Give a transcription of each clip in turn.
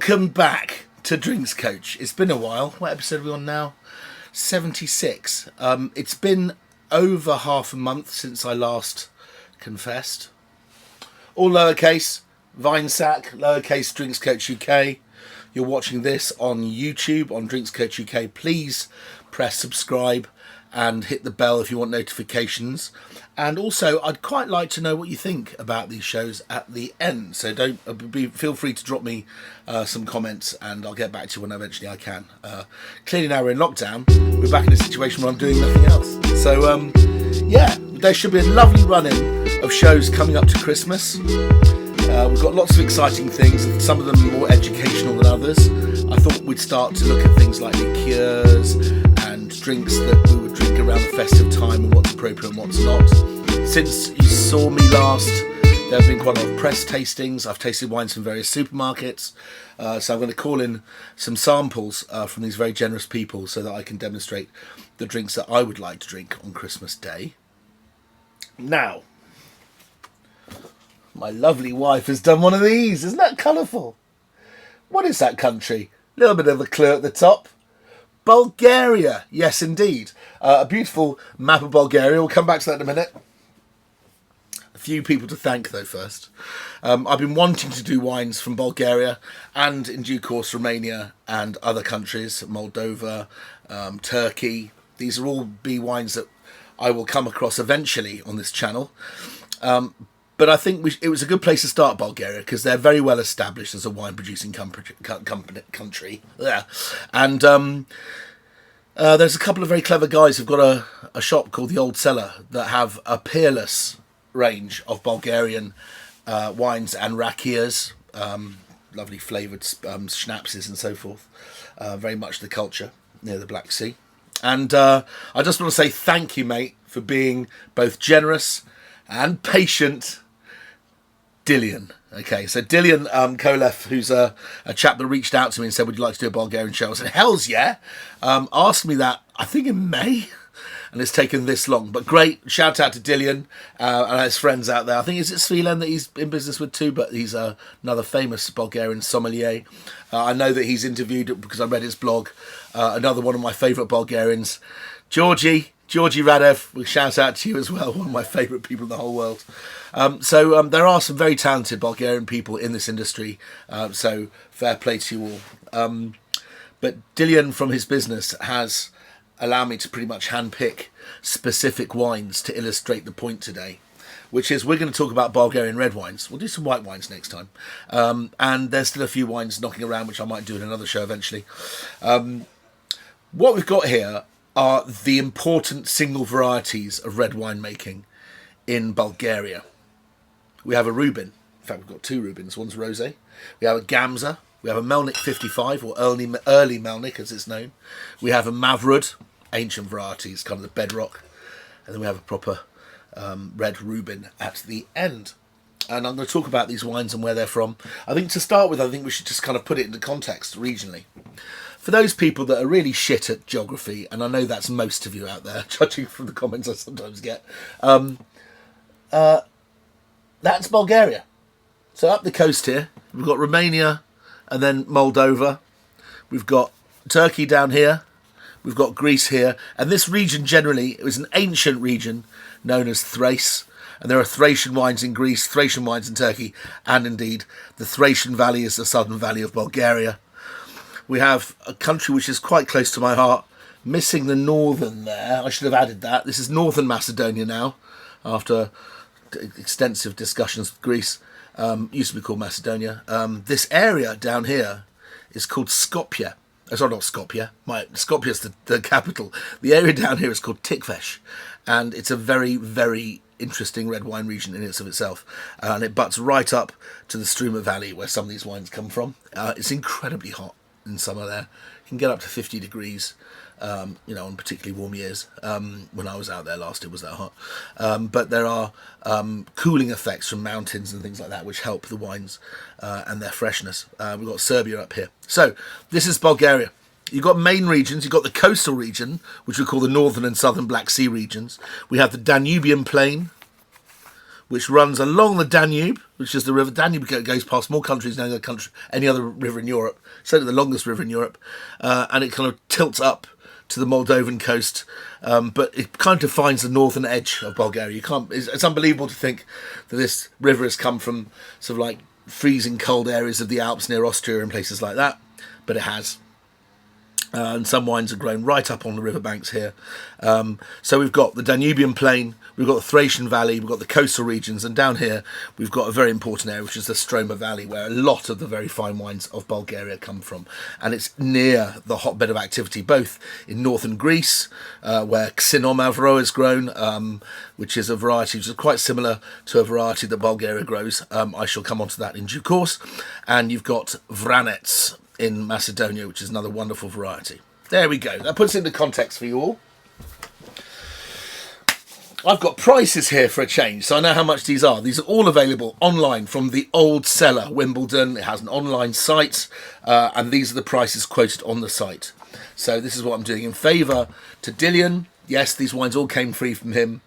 Welcome back to Drinks Coach. It's been a while. What episode are we on now? 76. It's been over half a month since I last confessed. All lowercase, Vinesack, lowercase Drinks Coach UK. You're watching this on YouTube, on Drinks Coach UK. Please press subscribe and hit the bell if you want notifications. And also, I'd quite like to know what you think about these shows at the end. So feel free to drop me some comments, and I'll get back to you when eventually I can. Clearly now we're in lockdown. We're back in a situation where I'm doing nothing else. So, yeah, there should be a lovely run-in of shows coming up to Christmas. We've got lots of exciting things, some of them more educational than others. I thought we'd start to look at things like liqueurs and drinks that we would drink around the festive time and what's appropriate and what's not. Since you saw me last, there have been quite a lot of press tastings. I've tasted wines from various supermarkets. So I'm going to call in some samples from these very generous people so that I can demonstrate the drinks that I would like to drink on Christmas Day. Now, my lovely wife has done one of these. Isn't that colourful? What is that country? A little bit of a clue at the top. Bulgaria. Yes, indeed. A beautiful map of Bulgaria. We'll come back to that in a minute. A few people to thank, though, first. I've been wanting to do wines from Bulgaria and, in due course, Romania and other countries, Moldova, Turkey. These will all be wines that I will come across eventually on this channel. But I think it was a good place to start, Bulgaria, because they're very well established as a wine-producing country. Yeah. And there's a couple of very clever guys who've got a shop called The Old Cellar that have a peerless range of Bulgarian wines and rakias, lovely flavoured schnapses and so forth. Very much the culture near the Black Sea. And I just want to say thank you, mate, for being both generous and patient. Dillian. Okay, so Dillian Kolev, who's a chap that reached out to me and said, would you like to do a Bulgarian show? I said, hell's yeah. Asked me that, I think in May, and it's taken this long. But great, shout out to Dillian and his friends out there. I think it's Svilen that he's in business with too, but he's another famous Bulgarian sommelier. I know that he's interviewed, because I read his blog, another one of my favourite Bulgarians, Georgie Radev. We shout out to you as well, one of my favourite people in the whole world. So there are some very talented Bulgarian people in this industry, so fair play to you all. But Dillian, from his business, has allowed me to pretty much handpick specific wines to illustrate the point today, which is we're going to talk about Bulgarian red wines. We'll do some white wines next time. And there's still a few wines knocking around, which I might do in another show eventually. What we've got here are the important single varieties of red wine making in Bulgaria. We have a Ruben. In fact, we've got two Rubens. One's Rosé. We have a Gamza. We have a Melnik 55, or early Melnik as it's known. We have a Mavrud, ancient varieties, kind of the bedrock. And then we have a proper red Ruben at the end. And I'm going to talk about these wines and where they're from. I think to start with, I think we should just kind of put it into context regionally. For those people that are really shit at geography, and I know that's most of you out there, judging from the comments I sometimes get, that's Bulgaria. So up the coast here, we've got Romania and then Moldova. We've got Turkey down here. We've got Greece here. And this region generally, it was an ancient region known as Thrace. And there are Thracian wines in Greece, Thracian wines in Turkey, and indeed the Thracian Valley is the southern valley of Bulgaria. We have a country which is quite close to my heart, missing the northern there. I should have added that. This is northern Macedonia now, after extensive discussions with Greece. Used to be called Macedonia. This area down here is called Skopje. Sorry, not Skopje. Skopje is the capital. The area down here is called Tikvesh, and it's a very, very interesting red wine region in itself. And it butts right up to the Struma Valley, where some of these wines come from. It's incredibly hot in summer there. You can get up to 50 degrees. On particularly warm years. When I was out there last, it was that hot. But there are cooling effects from mountains and things like that, which help the wines and their freshness. We've got Serbia up here. So this is Bulgaria. You've got main regions. You've got the coastal region, which we call the northern and southern Black Sea regions. We have the Danubian plain, which runs along the Danube, which is the river. Danube goes past more countries than any other river in Europe, certainly the longest river in Europe, and it kind of tilts up to the Moldovan coast, but it kind of defines the northern edge of Bulgaria. It's unbelievable to think that this river has come from sort of like freezing cold areas of the Alps near Austria and places like that, but it has. And some wines are grown right up on the riverbanks here. So we've got the Danubian plain, we've got the Thracian valley, we've got the coastal regions, and down here we've got a very important area, which is the Struma valley, where a lot of the very fine wines of Bulgaria come from. And it's near the hotbed of activity, both in northern Greece, where Xinomavro is grown, which is a variety which is quite similar to a variety that Bulgaria grows. I shall come on to that in due course. And you've got Vranets in Macedonia, which is another wonderful variety. There we go. That puts it into context for you all. I've got prices here for a change, so I know how much these are. These are all available online from the Old Cellar, Wimbledon. It has an online site, and these are the prices quoted on the site. So this is what I'm doing in favour to Dillian. Yes, these wines all came free from him.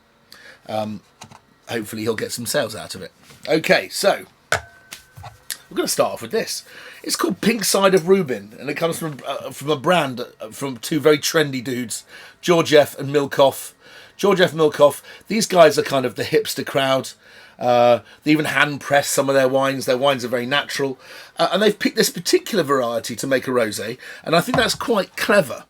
Hopefully he'll get some sales out of it. Okay, so we're going to start off with this. It's called Pink Side of Ruben, and it comes from a brand from two very trendy dudes, Georgiev and Milkov. Georgiev and Milkov, these guys are kind of the hipster crowd. They even hand press some of their wines. Their wines are very natural, and they've picked this particular variety to make a rosé, and I think that's quite clever.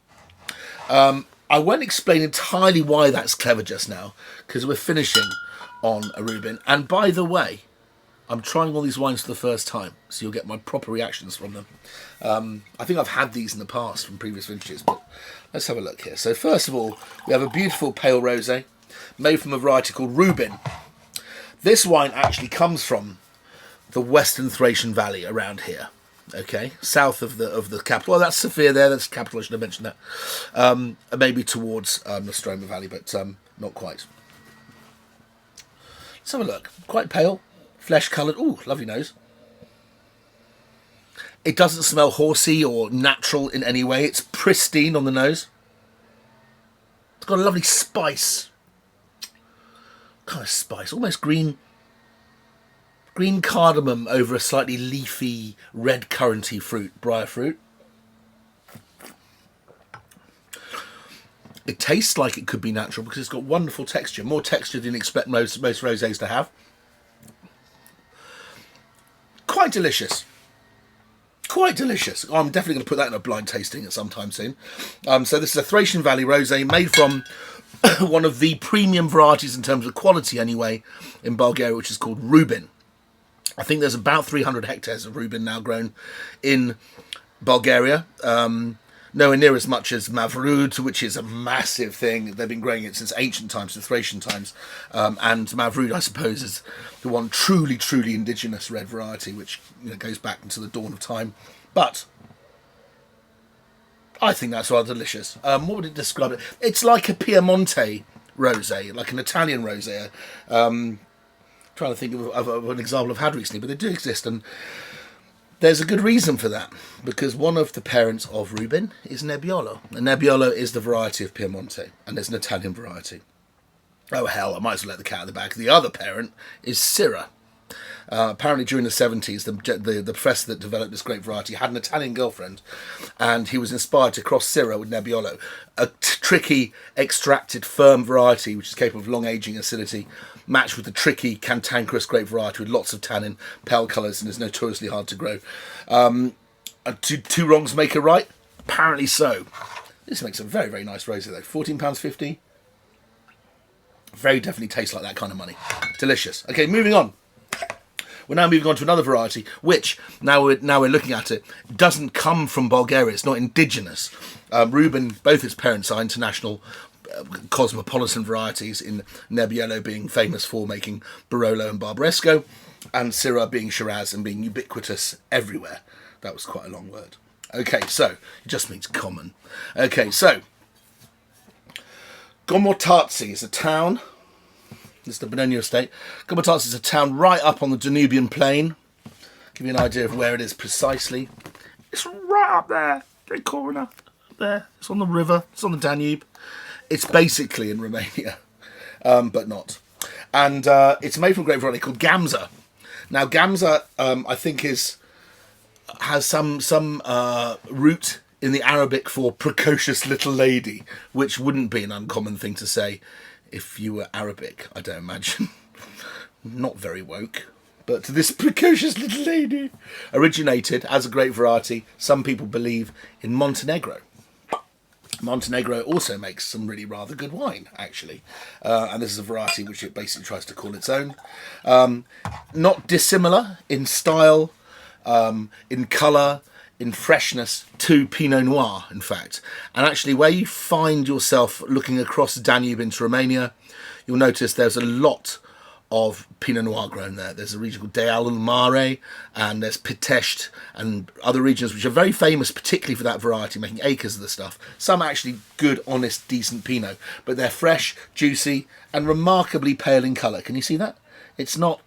I won't explain entirely why that's clever just now, because we're finishing on a Ruben. And by the way, I'm trying all these wines for the first time, so you'll get my proper reactions from them. I think I've had these in the past from previous vintages, but let's have a look here. So first of all, we have a beautiful pale rosé made from a variety called Ruben. This wine actually comes from the Western Thracian Valley around here, okay, south of the capital. Well, that's Sofia there. That's the capital. I should have mentioned that. Maybe towards the Struma Valley, but not quite. Let's have a look. Quite pale. Flesh coloured. Ooh, lovely nose. It doesn't smell horsey or natural in any way. It's pristine on the nose. It's got a lovely spice. Kind of spice. Almost green cardamom over a slightly leafy red curranty fruit, briar fruit. It tastes like it could be natural because it's got wonderful texture. More texture than you expect most rosés to have. Quite delicious. Quite delicious. I'm definitely going to put that in a blind tasting at some time soon. So this is a Thracian Valley rosé made from one of the premium varieties in terms of quality anyway in Bulgaria, which is called Ruben. I think there's about 300 hectares of Ruben now grown in Bulgaria. Nowhere near as much as Mavrud, which is a massive thing. They've been growing it since ancient times, since Thracian times. And Mavrud, I suppose, is the one truly, truly indigenous red variety, which goes back into the dawn of time. But I think that's rather delicious. What would it describe it? It's like a Piemonte rosé, like an Italian rosé. Trying to think of an example I've had recently, but they do exist, and there's a good reason for that, because one of the parents of Ruben is Nebbiolo. And Nebbiolo is the variety of Piemonte, and there's an Italian variety. Oh hell, I might as well let the cat out of the bag. The other parent is Syrah. Apparently during the 70s, the professor that developed this great variety had an Italian girlfriend, and he was inspired to cross Syrah with Nebbiolo, a tricky, extracted, firm variety which is capable of long aging acidity, matched with the tricky, cantankerous grape variety with lots of tannin, pale colours, and is notoriously hard to grow. Two wrongs make a right? Apparently so. This makes a very, very nice rosé though. £14.50. Very definitely tastes like that kind of money. Delicious. Okay, moving on. We're now moving on to another variety, which, now we're looking at it, doesn't come from Bulgaria. It's not indigenous. Ruben, both its parents are international cosmopolitan varieties, in Nebbiolo being famous for making Barolo and Barbaresco, and Syrah being Shiraz and being ubiquitous everywhere. That was quite a long word. Okay, so, it just means common. Okay, so, Gomotartzi is a town. This is the Bononia estate. Gomotartzi is a town right up on the Danubian plain. Give you an idea of where it is precisely. It's right up there, the corner. There. It's on the river. It's on the Danube. It's basically in Romania, but not. And it's made from a grape variety called Gamza. Now, Gamza, I think, has some root in the Arabic for precocious little lady, which wouldn't be an uncommon thing to say if you were Arabic, I don't imagine. Not very woke. But this precocious little lady originated as a grape variety, some people believe, in Montenegro. Montenegro also makes some really rather good wine, actually. And this is a variety which it basically tries to call its own. Not dissimilar in style, in colour, in freshness to Pinot Noir, in fact. And actually, where you find yourself looking across the Danube into Romania, you'll notice there's a lot of Pinot Noir grown there. There's a region called Deal Mare, and there's Pitești and other regions which are very famous, particularly for that variety, making acres of the stuff. Some actually good, honest, decent Pinot, but they're fresh, juicy, and remarkably pale in colour. Can you see that? It's not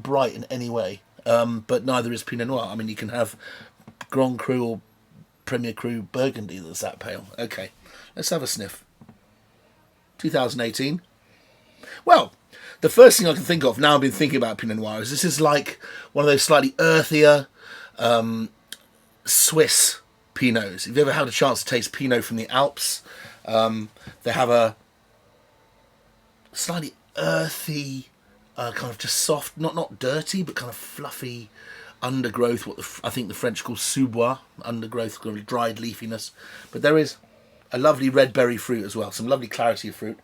bright in any way, but neither is Pinot Noir. I mean, you can have Grand Cru or Premier Cru Burgundy that's that pale. Okay, let's have a sniff. 2018. Well, the first thing I can think of now I've been thinking about Pinot Noir is this is like one of those slightly earthier Swiss Pinots. If you ever had a chance to taste Pinot from the Alps, they have a slightly earthy, kind of just soft, not dirty, but kind of fluffy undergrowth, what I think the French call sous-bois, undergrowth, kind of dried leafiness. But there is a lovely red berry fruit as well, some lovely clarity of fruit.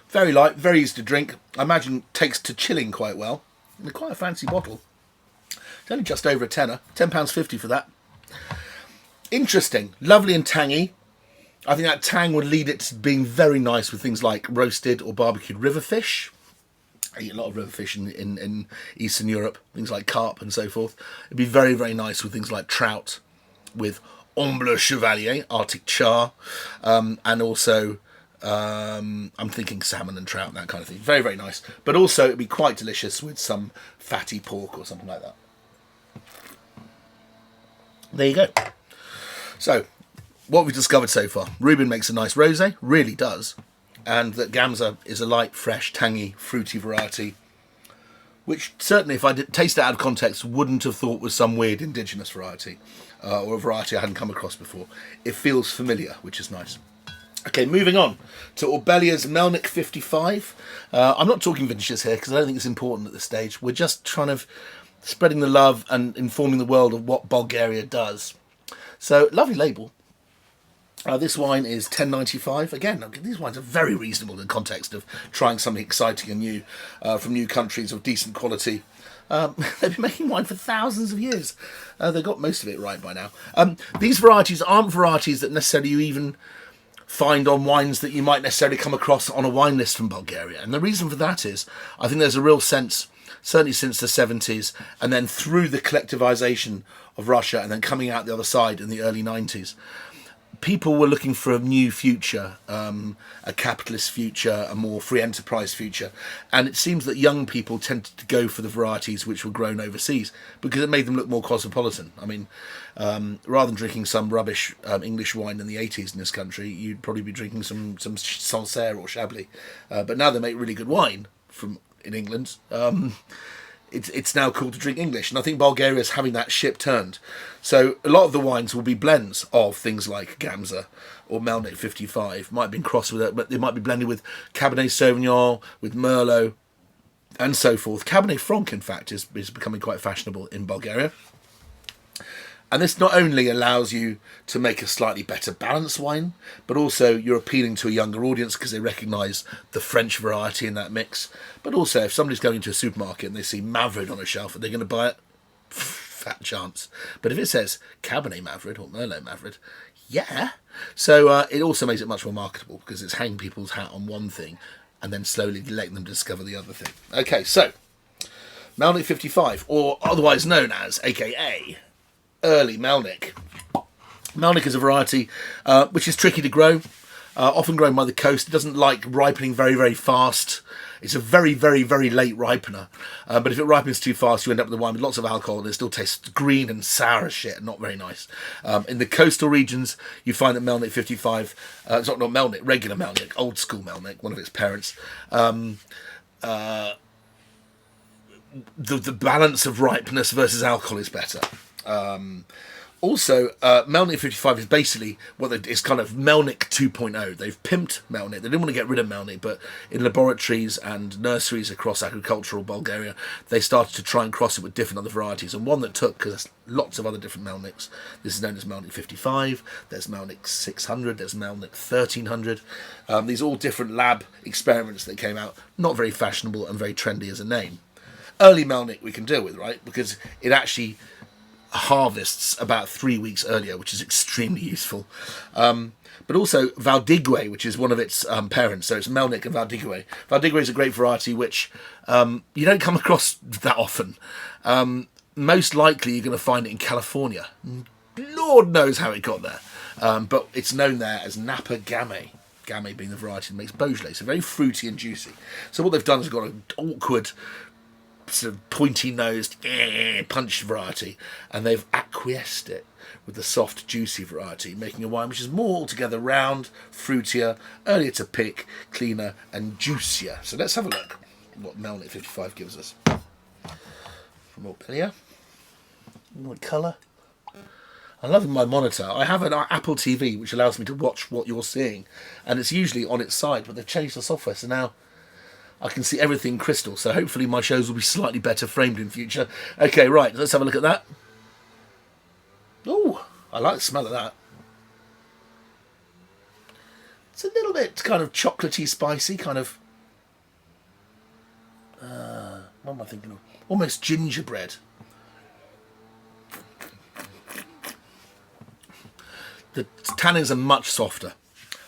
Very light, very easy to drink. I imagine takes to chilling quite well. And quite a fancy bottle. It's only just over a tenner. £10.50 for that. Interesting. Lovely and tangy. I think that tang would lead it to being very nice with things like roasted or barbecued river fish. I eat a lot of river fish in Eastern Europe. Things like carp and so forth. It'd be very, very nice with things like trout. With Omble Chevalier, Arctic char. And also... I'm thinking salmon and trout and that kind of thing. Very, very nice. But also it'd be quite delicious with some fatty pork or something like that. There you go. So, what we've discovered so far. Ruben makes a nice rosé, really does. And that Gamza is a light, fresh, tangy, fruity variety. Which certainly, if I did taste it out of context, wouldn't have thought was some weird indigenous variety. Or a variety I hadn't come across before. It feels familiar, which is nice. Okay, moving on to Orbelia's Melnik 55. I'm not talking vintages here because I don't think it's important at this stage. We're just trying to spreading the love and informing the world of what Bulgaria does. So, lovely label. This wine is $10.95. Again, these wines are very reasonable in the context of trying something exciting and new from new countries of decent quality. They've been making wine for thousands of years. They've got most of it right by now. These varieties aren't varieties that necessarily you even... find on wines that you might necessarily come across on a wine list from Bulgaria. And the reason for that is, I think there's a real sense, certainly since the 70s, and then through the collectivization of Russia, and then coming out the other side in the early 90s, people were looking for a new future, a capitalist future, a more free enterprise future. And it seems that young people tended to go for the varieties which were grown overseas because it made them look more cosmopolitan. I mean, rather than drinking some rubbish English wine in the 80s in this country, you'd probably be drinking some Sancerre or Chablis. But now they make really good wine in England. It's now cool to drink English, and I think Bulgaria is having that ship turned. So a lot of the wines will be blends of things like Gamza or Melnik 55. Might have been crossed with it, but they might be blended with Cabernet Sauvignon, with Merlot, and so forth. Cabernet Franc, in fact, is becoming quite fashionable in Bulgaria. And this not only allows you to make a slightly better balanced wine, but also you're appealing to a younger audience because they recognise the French variety in that mix. But also, if somebody's going into a supermarket and they see Mavrud on a shelf, are they going to buy it? Fat chance. But if it says Cabernet Mavrud or Merlot Mavrud, yeah. So it also makes it much more marketable because it's hanging people's hat on one thing and then slowly letting them discover the other thing. Okay, so Melnik 55, or otherwise known as, aka... early Melnik. Melnik is a variety which is tricky to grow, often grown by the coast. It doesn't like ripening very, very fast. It's a very, very, very late ripener. But if it ripens too fast, you end up with a wine with lots of alcohol and it still tastes green and sour as shit. Not very nice. In the coastal regions, you find that Melnik 55, it's not Melnik, regular Melnik, old school Melnik, one of its parents, the balance of ripeness versus alcohol is better. Also, Melnik 55 is basically it's kind of Melnik 2.0. They've pimped Melnik. They didn't want to get rid of Melnik, but in laboratories and nurseries across agricultural Bulgaria, they started to try and cross it with different other varieties. And one that took, because there's lots of other different Melniks. This is known as Melnik 55. There's Melnik 600. There's Melnik 1300. These are all different lab experiments that came out. Not very fashionable and very trendy as a name. Early Melnik we can deal with, right? Because it actually harvests about 3 weeks earlier, which is extremely useful. But also Valdigue, which is one of its parents. So it's Melnik and Valdigue. Valdigue is a great variety which you don't come across that often. Most likely you're going to find it in California. Lord knows how it got there. But it's known there as Napa Gamay. Gamay being the variety that makes Beaujolais. So very fruity and juicy. So what they've done is got an awkward, sort of pointy-nosed punch variety, and they've acquiesced it with the soft, juicy variety, making a wine which is more altogether round, fruitier, earlier to pick, cleaner, and juicier. So let's have a look at what Melnik 55 gives us. From Orbelia. What colour? I love my monitor. I have an Apple TV which allows me to watch what you're seeing, and it's usually on its side, but they've changed the software, so now I can see everything crystal, so hopefully my shows will be slightly better framed in future. Okay, right, let's have a look at that. Oh, I like the smell of that. It's a little bit kind of chocolatey, spicy, kind of... what am I thinking of? Almost gingerbread. The tannins are much softer.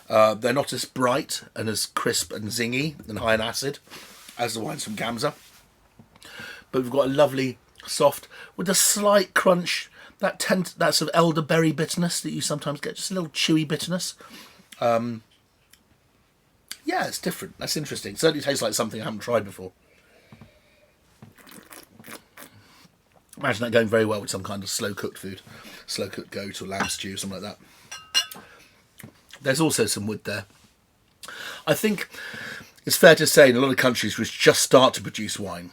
They're not as bright and as crisp and zingy and high in acid as the wines from Gamza. But we've got a lovely, soft, with a slight crunch, that sort of elderberry bitterness that you sometimes get, just a little chewy bitterness. Yeah, it's different. That's interesting. It certainly tastes like something I haven't tried before. Imagine that going very well with some kind of slow-cooked food. Slow-cooked goat or lamb stew, something like that. There's also some wood there. I think it's fair to say in a lot of countries which just start to produce wine,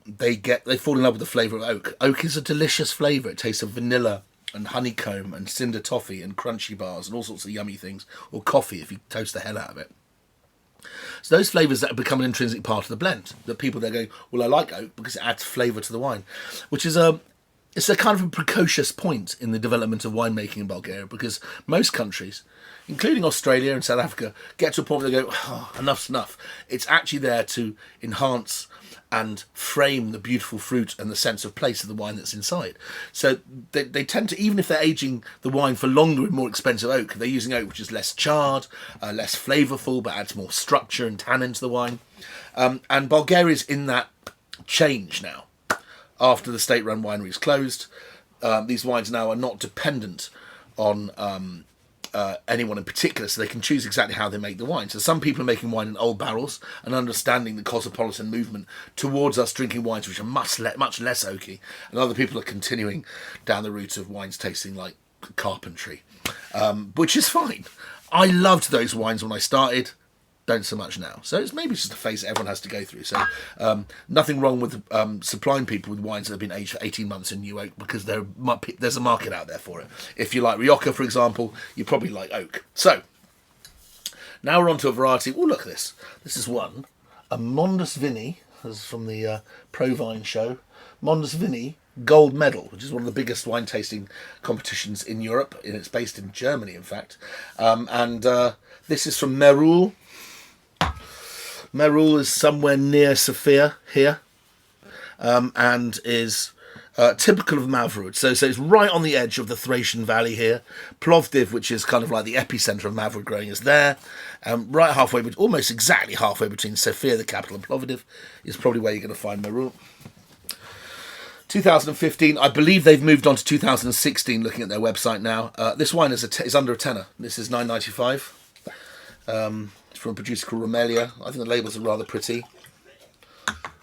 they fall in love with the flavour of oak. Oak is a delicious flavour. It tastes of vanilla and honeycomb and cinder toffee and crunchy bars and all sorts of yummy things. Or coffee if you toast the hell out of it. So those flavours that have become an intrinsic part of the blend. That people they're going, well, I like oak because it adds flavour to the wine. Which is it's a kind of a precocious point in the development of winemaking in Bulgaria, because most countries, including Australia and South Africa, get to a point where they go, oh, enough's enough. It's actually there to enhance and frame the beautiful fruit and the sense of place of the wine that's inside. So they tend to, even if they're aging the wine for longer with more expensive oak, they're using oak which is less charred, less flavourful, but adds more structure and tannin to the wine. And Bulgaria's in that change now. After the state-run wineries closed, these wines now are not dependent on anyone in particular, so they can choose exactly how they make the wine. So some people are making wine in old barrels and understanding the cosmopolitan movement towards us drinking wines which are much less oaky, and other people are continuing down the route of wines tasting like carpentry, which is fine. I loved those wines when I started. Don't so much now. So it's maybe just a phase that everyone has to go through. So nothing wrong with supplying people with wines that have been aged for 18 months in new oak, because there's a market out there for it. If you like Rioja, for example, you probably like oak. So now we're on to a variety. Oh, look at this. This is one. A Mondous Vini. This is from the Provine show. Mondous Vini Gold Medal, which is one of the biggest wine tasting competitions in Europe. And it's based in Germany, in fact. This is from Merul. Merul is somewhere near Sofia here, and is typical of Mavrud. So it's right on the edge of the Thracian valley here. Plovdiv, which is kind of like the epicenter of Mavrud growing, is there. Right halfway, almost exactly halfway between Sofia, the capital, and Plovdiv, is probably where you're going to find Merul. 2015, I believe they've moved on to 2016. Looking at their website now, this wine is under a tenner. This is $9.95. From a producer called Rumelia. I think the labels are rather pretty.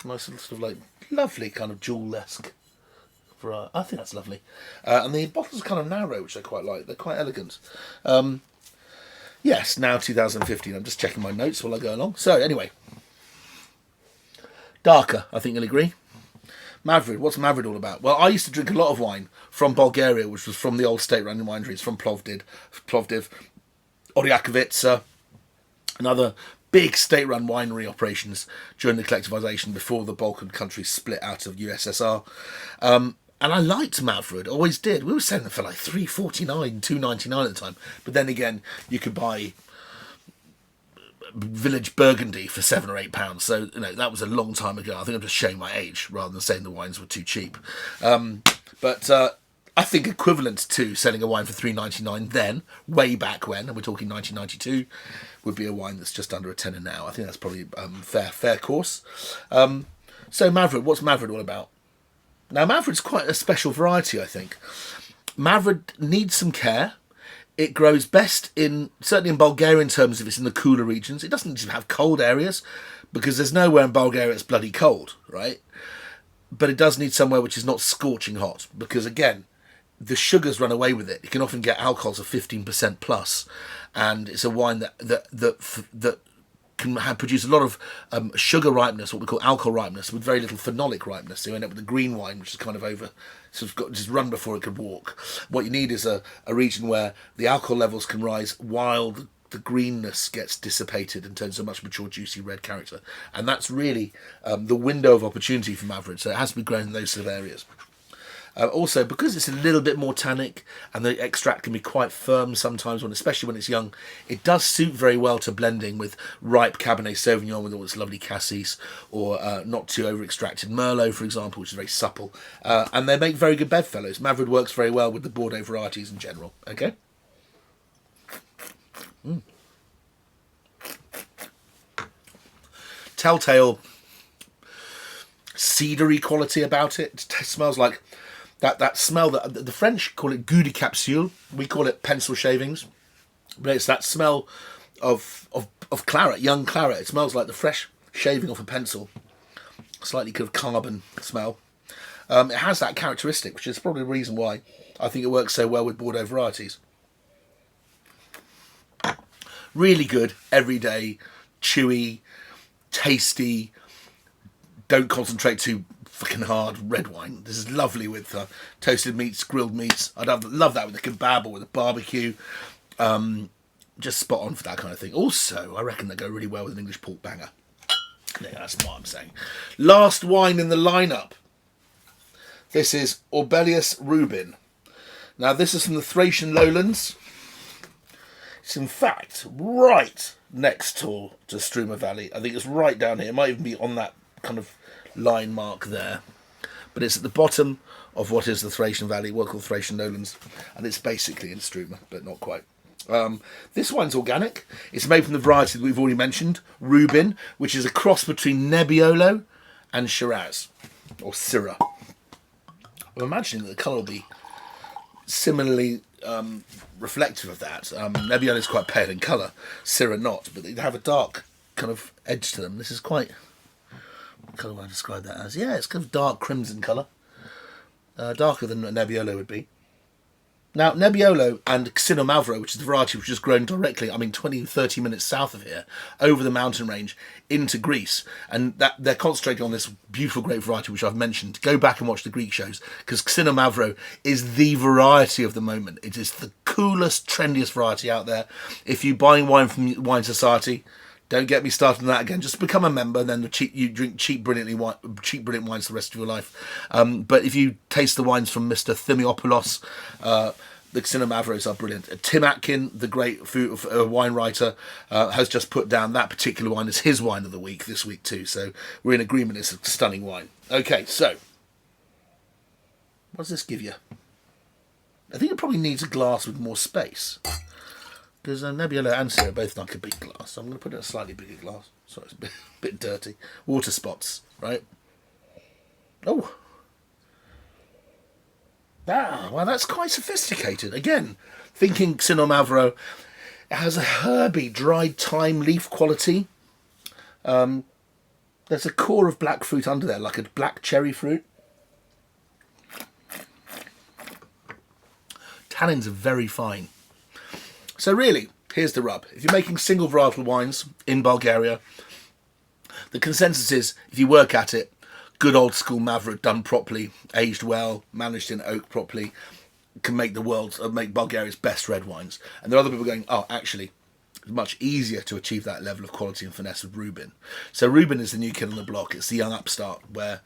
Nice sort of like lovely kind of jewel-esque. I think that's lovely. And the bottles are kind of narrow, which I quite like. They're quite elegant. Yes, now 2015. I'm just checking my notes while I go along. So anyway, darker, I think you'll agree. Mavrud, what's Mavrud all about? Well, I used to drink a lot of wine from Bulgaria, which was from the old state-run wineries, from Plovdiv, Oryakovitsa, and other big state-run winery operations during the collectivization before the Balkan countries split out of USSR. And I liked Mavrud, always did. We were selling them for like $3.49, $2.99 at the time. But then again, you could buy Village Burgundy for £7 or £8. So, that was a long time ago. I think I'm just showing my age rather than saying the wines were too cheap. But I think equivalent to selling a wine for $3.99 then, way back when, and we're talking 1992, would be a wine that's just under a tenner now. I think that's probably fair course. So Mavrud, what's Mavrud all about? Now, Mavrud's quite a special variety, I think. Mavrud needs some care. It grows best certainly in Bulgaria in terms of it's in the cooler regions. It doesn't just have cold areas because there's nowhere in Bulgaria it's bloody cold, right? But it does need somewhere which is not scorching hot because, again, the sugars run away with it. You can often get alcohols of 15% plus, and it's a wine that can produce a lot of sugar ripeness, what we call alcohol ripeness, with very little phenolic ripeness. So you end up with a green wine, which is kind of just run before it could walk. What you need is a region where the alcohol levels can rise while the greenness gets dissipated and turns to a much mature, juicy red character. And that's really the window of opportunity for Mavrud. So it has to be grown in those sort of areas. Also, because it's a little bit more tannic and the extract can be quite firm sometimes, especially when it's young, it does suit very well to blending with ripe Cabernet Sauvignon with all its lovely cassis, or not too over-extracted Merlot, for example, which is very supple. And they make very good bedfellows. Mavrud works very well with the Bordeaux varieties in general. Okay? Telltale cedary quality about it. It smells like that smell that the French call it goût de capsule. We call it pencil shavings, but it's that smell of claret, young claret. It smells like the fresh shaving off a pencil, slightly kind of carbon smell. It has that characteristic, which is probably the reason why I think it works so well with Bordeaux varieties. Really good, everyday, chewy, tasty. Don't concentrate too fucking hard red wine. This is lovely with toasted meats, grilled meats. I'd love that with a kebab or with a barbecue. Just spot on for that kind of thing. Also, I reckon they go really well with an English pork banger. Yeah, that's what I'm saying. Last wine in the lineup. This is Orbelius Rubin. Now, this is from the Thracian lowlands. It's in fact right next to Struma Valley. I think it's right down here. It might even be on that kind of line mark there, but it's at the bottom of what is the Thracian Valley, what called Thracian lowlands, and it's basically in Struma, but not quite. This wine's organic. It's made from the variety that we've already mentioned, Ruben, which is a cross between Nebbiolo and Shiraz, or Syrah. I'm imagining that the colour will be similarly reflective of that. Nebbiolo is quite pale in colour, Syrah not, but they have a dark kind of edge to them. This is quite... What colour would I describe that as? Yeah, it's kind of dark crimson colour. Darker than Nebbiolo would be. Now, Nebbiolo and Mavro, which is the variety which is grown directly, 20, 30 minutes south of here, over the mountain range into Greece. And that they're concentrating on this beautiful grape variety, which I've mentioned. Go back and watch the Greek shows, because Mavro is the variety of the moment. It is the coolest, trendiest variety out there. If you're buying wine from Wine Society... Don't get me started on that again. Just become a member, and then you drink cheap, brilliant wines the rest of your life. But if you taste the wines from Mr. Thimiopoulos, the Mavros are brilliant. Tim Atkin, the great wine writer, has just put down that particular wine as his wine of the week this week too. So we're in agreement. It's a stunning wine. Okay, so what does this give you? I think it probably needs a glass with more space. Because Nebbiolo and Syrah both like a big glass. So I'm going to put it in a slightly bigger glass. Sorry, it's a bit dirty. Water spots, right? Oh. Well, that's quite sophisticated. Again, thinking Mavro, it has a herby, dried thyme leaf quality. Yeah, there's a core of black fruit under there, like a black cherry fruit. Tannins are very fine. So really, here's the rub. If you're making single varietal wines in Bulgaria, the consensus is, if you work at it, good old school Mavrud done properly, aged well, managed in oak properly, can make make Bulgaria's best red wines. And there are other people going, oh, actually, it's much easier to achieve that level of quality and finesse with Ruben. So Ruben is the new kid on the block. It's the young upstart where,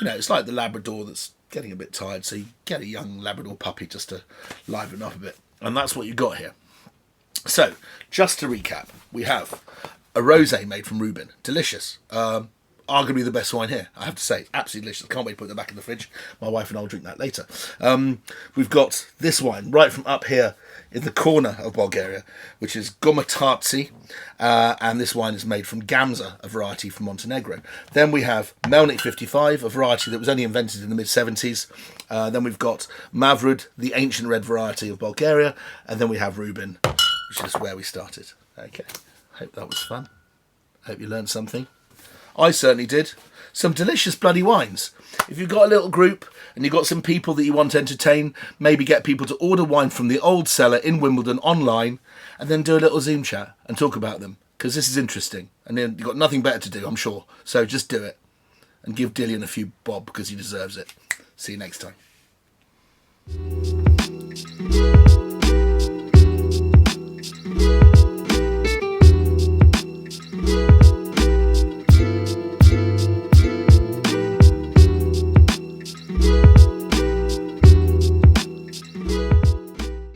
it's like the Labrador that's getting a bit tired. So you get a young Labrador puppy just to liven up a bit. And that's what you got here. So, just to recap, we have a rosé made from Ruben. Delicious. Arguably the best wine here, I have to say. Absolutely delicious. Can't wait to put that back in the fridge. My wife and I will drink that later. We've got this wine right from up here in the corner of Bulgaria, which is Gomotartzi. And this wine is made from Gamza, a variety from Montenegro. Then we have Melnik 55, a variety that was only invented in the mid-70s. Then we've got Mavrud, the ancient red variety of Bulgaria. And then we have Ruben, which is where we started. Okay, hope that was fun. Hope you learned something. I certainly did. Some delicious bloody wines. If you've got a little group and you've got some people that you want to entertain, maybe get people to order wine from the old cellar in Wimbledon online and then do a little Zoom chat and talk about them, because this is interesting. And then you've got nothing better to do, I'm sure. So just do it and give Dillian a few bob because he deserves it. See you next time.